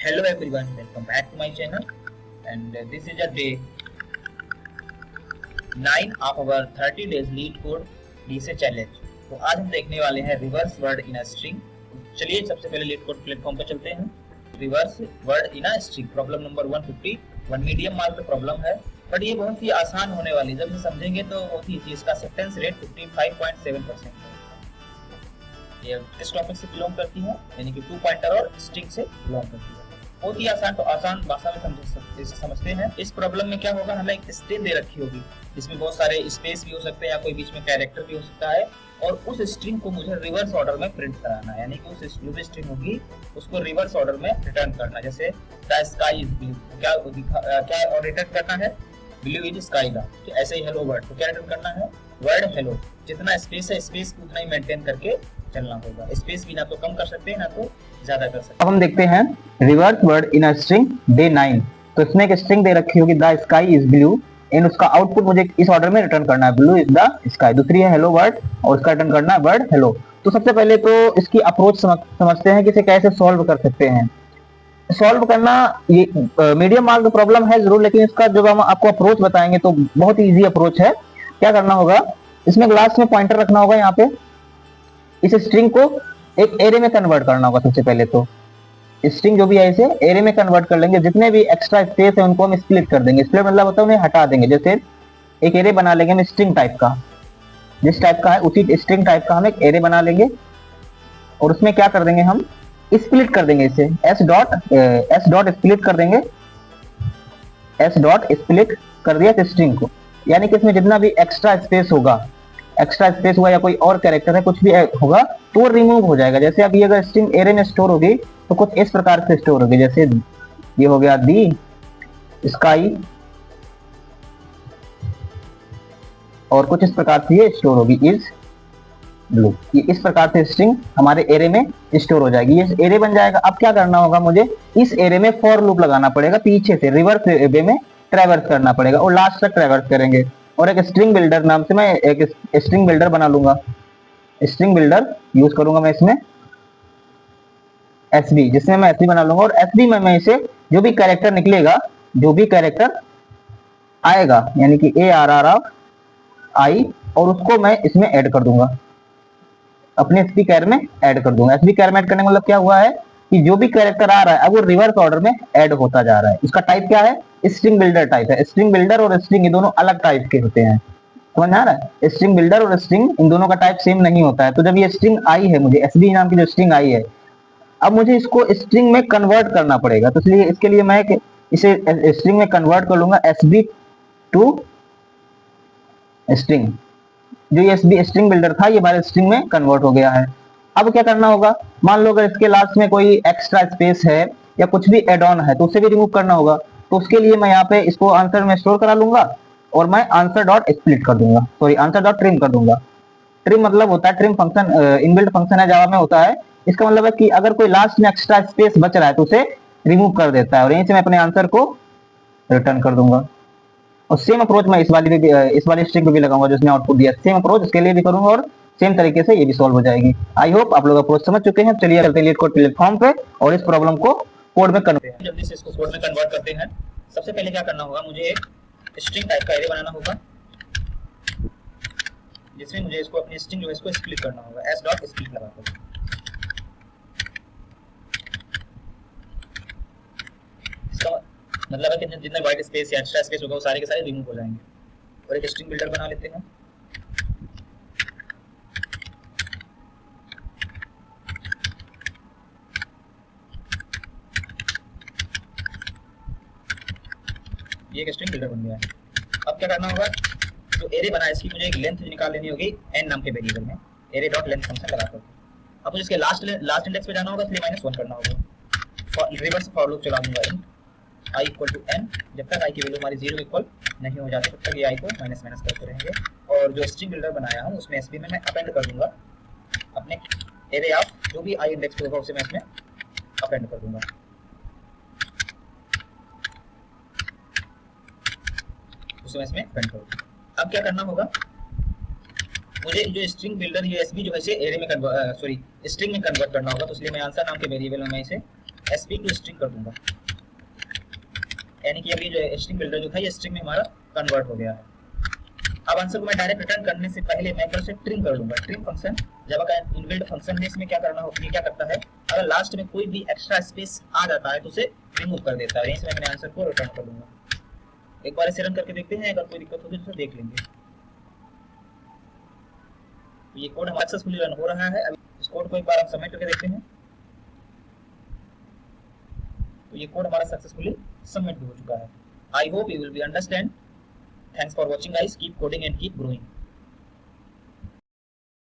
Hello everyone, welcome back to my channel and this is a day 9 of our 30 days lead code डीसे challenge. तो आज हम देखने वाले हैं reverse word in a string. चलिए सबसे पहले लीड कोड प्लेटफॉर्म पर चलते हैं। Reverse word in a string problem number 150 one medium mark का प्रॉब्लम है, बट ये बहुत ही आसान होने वाली, जब इसे समझेंगे तो बहुत ही इजी। इसका एक्सेप्टेंस रेट 55.7% है। ये किस टॉपिक से बिलोंग करती है, यानी कि टू पॉइंटर और स्ट्रिंग से बिलोंग करती है। बहुत ही आसान, तो आसान भाषा में समझते हैं। इस प्रॉब्लम में क्या होगा, हमें एक स्ट्रिंग दे रखी होगी जिसमें बहुत सारे स्पेस भी हो सकते हैं या कोई बीच में कैरेक्टर भी हो सकता है, और उस स्ट्रिंग को मुझे रिवर्स ऑर्डर में प्रिंट कराना है, यानी कि उस जो भी स्ट्रिंग होगी उसको रिवर्स ऑर्डर में रिटर्न करना। जैसे द स्काई इज ब्लू, क्या और रिटर्न करना है ब्लू इज स्काई दा। तो ऐसे ही हेलो वर्ड, तो क्या रिटर्न करना है वर्ड हेलो। जितना स्पेस है स्पेस उतना ही मेंटेन करके चलना होगा। स्पेस भी ना तो कम कर सकते हैं ना तो ज्यादा कर सकते हैं। अब हम देखते हैं reverse word in a string day 9। तो इसमें एक स्ट्रिंग दे रखी होगी द स्काई इज ब्लू, इन उसका आउटपुट मुझे इस ऑर्डर में रिटर्न करना है, ब्लू इज द स्काई। दूसरी है हेलो वर्ड और उसका रिटर्न करना है वर्ड हेलो। तो सबसे पहले तो इसकी अप्रोच समझते हैं कि इसे कैसे सॉल्व कर सकते हैं। सॉल्व करना ये मीडियम मार्क प्रॉब्लम है जरूर, लेकिन इसका जब हम आपको अप्रोच बताएंगे तो बहुत ही इजी अप्रोच है। क्या करना होगा, इसमें लास्ट में पॉइंटर रखना होगा, यहाँ पे इस स्ट्रिंग को एक एरे में कन्वर्ट करना होगा। सबसे पहले तो स्ट्रिंग जो भी है इसे एरे में कन्वर्ट कर लेंगे। जितने भी एक्स्ट्रा स्पेस है उनको हम स्प्लिट कर देंगे। स्प्लिट मतलब होता है उन्हें हटा देंगे। जैसे एक एरे बना लेंगे हम स्ट्रिंग टाइप का, जिस टाइप का है उसी स्ट्रिंग टाइप का हम एक एरे बना लेंगे और उसमें क्या कर देंगे, हम स्प्लिट कर देंगे इसे। एस डॉट स्प्लिट कर देंगे। एस डॉट स्प्लिट कर दिया इस स्ट्रिंग को, यानी कि इसमें जितना भी एक्स्ट्रा स्पेस हुआ या कोई और कैरेक्टर है कुछ भी होगा तो रिमूव हो जाएगा। जैसे अब ये अगर स्ट्रिंग एरे में स्टोर होगी तो कुछ इस प्रकार से स्टोर होगी। जैसे ये हो गया दी स्काई, और कुछ इस प्रकार से ये स्टोर होगी इज ब्लू। ये इस प्रकार से स्ट्रिंग हमारे एरे में स्टोर हो जाएगी। ये एरे बन जाएगा। अब क्या करना होगा, मुझे इस एरे में फॉर लूप लगाना पड़ेगा, पीछे से रिवर्स वे में ट्रैवर्स करना पड़ेगा और लास्ट तक ट्रैवर्स करेंगे। और एक स्ट्रिंग बिल्डर नाम से मैं एक स्ट्रिंग बिल्डर बना लूंगा। स्ट्रिंग बिल्डर यूज करूंगा मैं इसमें एसबी, जिसमें मैं एसबी बना लूंगा। और एसबी में मैं इसे जो भी कैरेक्टर निकलेगा, जो भी कैरेक्टर आएगा, यानी कि ARRI, और उसको मैं इसमें ऐड कर दूंगा, अपने एसबी कैर में ऐड कर दूंगा। एसबी कैर में ऐड करने का मतलब क्या हुआ है कि जो भी कैरेक्टर आ रहा है अब वो रिवर्स ऑर्डर में ऐड होता जा रहा है। उसका टाइप क्या है, स्ट्रिंग बिल्डर टाइप है। स्ट्रिंग बिल्डर और स्ट्रिंग ये दोनों अलग टाइप के होते हैं, समझ आ रहा है। स्ट्रिंग बिल्डर और स्ट्रिंग इन दोनों का टाइप सेम नहीं होता है। तो जब ये स्ट्रिंग आई है, मुझे एसबी नाम की जो स्ट्रिंग आई है, अब मुझे इसको स्ट्रिंग में कन्वर्ट करना पड़ेगा। तो इसलिए इसके लिए मैं इसे स्ट्रिंग में कन्वर्ट कर लूंगा, एसबी टू स्ट्रिंग। जो ये एसबी स्ट्रिंग बिल्डर था ये हमारे स्ट्रिंग में कन्वर्ट हो गया है। अब क्या करना होगा, मान लो अगर इसके लास्ट में कोई एक्स्ट्रा स्पेस है या कुछ भी एड ऑन है तो उसे भी रिमूव करना होगा। तो उसके लिए मैं यहाँ पे इसको आंसर में स्टोर करा लूंगा और मैं आंसर डॉट स्प्लिट कर दूंगा, सॉरी आंसर डॉट ट्रिम कर दूंगा। ट्रिम मतलब होता है, ट्रिम फंक्शन इनबिल्ट फंक्शन है जावा में होता है। इसका मतलब है कि अगर कोई लास्ट में एक्स्ट्रा स्पेस बच रहा है तो उसे रिमूव कर देता है और यहीं से मैं अपने आंसर को रिटर्न कर दूंगा। और सेम अप्रोच मैं इस वाली स्ट्रिंग पे भी लगाऊंगा जिसने आउटपुट दिया। सेम अप्रोच इसके लिए भी करूंगा और सेम तरीके से ये भी सॉल्व हो जाएगी। आई होप आप लोग अप्रोच समझ चुके हैं। चलिए चलते हैं लीड कोड प्लेटफॉर्म पे और इस प्रॉब्लम को कोड में कन्वर्ट। जल्दी से इसको कोड में कन्वर्ट करते हैं। सबसे पहले क्या करना होगा, मुझे एक स्ट्रिंग टाइप का एरे बनाना होगा जिसमें मुझे इसको अपनी स्ट्रिंग जो है इसको स्प्लिट करना होगा। एस डॉट स्प्लिट लगाकर इसका मतलब है कि जितने वाइट स्पेस या एक्स्ट्रा स्पेस होगा वो सारे के सारे रिमूव हो जाएंगे। और एक स्ट्रिंग बिल्डर बना लेते हैं। ये एक स्ट्रिंग बिल्डर बन गया है। अब क्या करना होगा, जो एरे बना है इसकी मुझे एक लेंथ निकाल लेनी होगी n नाम के वेरिएबल में, एरे डॉट लेंथ फंक्शन लगाकर। अब मुझे इसके लास्ट इंडेक्स पे जाना होगा, इसलिए -1 करना होगा। रिवर्स फॉर लूप चला दूंगा इन i इक्वल टू n, जब तक i की वैल्यू हमारी 0 इक्वल नहीं हो जाती तब तक ये i को माइनस करते रहेंगे। और जो स्ट्रिंग बिल्डर बनाया हूँ उसमें एसबी में मैं अपेंड कर दूंगा अपने एरे ऑफ जो भी i इंडेक्स पे होगा उसे मैं इसमें अपेंड कर दूंगा। उसे मैं इसमें अपेंड करूंगा। अब क्या करना होगा, मुझे जो स्ट्रिंग बिल्डर ये एसबी जो है इसे एरे में स्ट्रिंग में कन्वर्ट करना होगा। तो इसलिए मैं आंसर नाम के वेरिएबल में मैं इसे एसपी टू स्ट्रिंग कर दूंगा, यानी कि अभी जो स्ट्रिंग बिल्डर जो था ये स्ट्रिंग में हमारा कन्वर्ट हो गया है। अब आंसर को मैं डायरेक्ट रिटर्न करने से पहले मैं इधर से ट्रिम कर लूंगा। ट्रिम फंक्शन जावा का इनबिल्ट फंक्शन है, इसमें क्या करना होता है, क्या करता है, अगर लास्ट में कोई भी एक्स्ट्रा स्पेस आ जाता है तो उसे रिमूव कर देता है। यहीं से मैं अपने आंसर को रिटर्न कर लूंगा। एक बार इसे रन करके देखते हैं, अगर कोई दिक्कत होगी तो देख लेंगे। तो ये कोड हमारा सक्सेसफुली रन हो रहा है। अब इस कोड को एक बार हम सबमिट करके देखते हैं। तो ये कोड हमारा सक्सेसफुली सबमिट भी हो चुका है। I hope you will be understand. Thanks for watching guys. Keep coding and keep growing.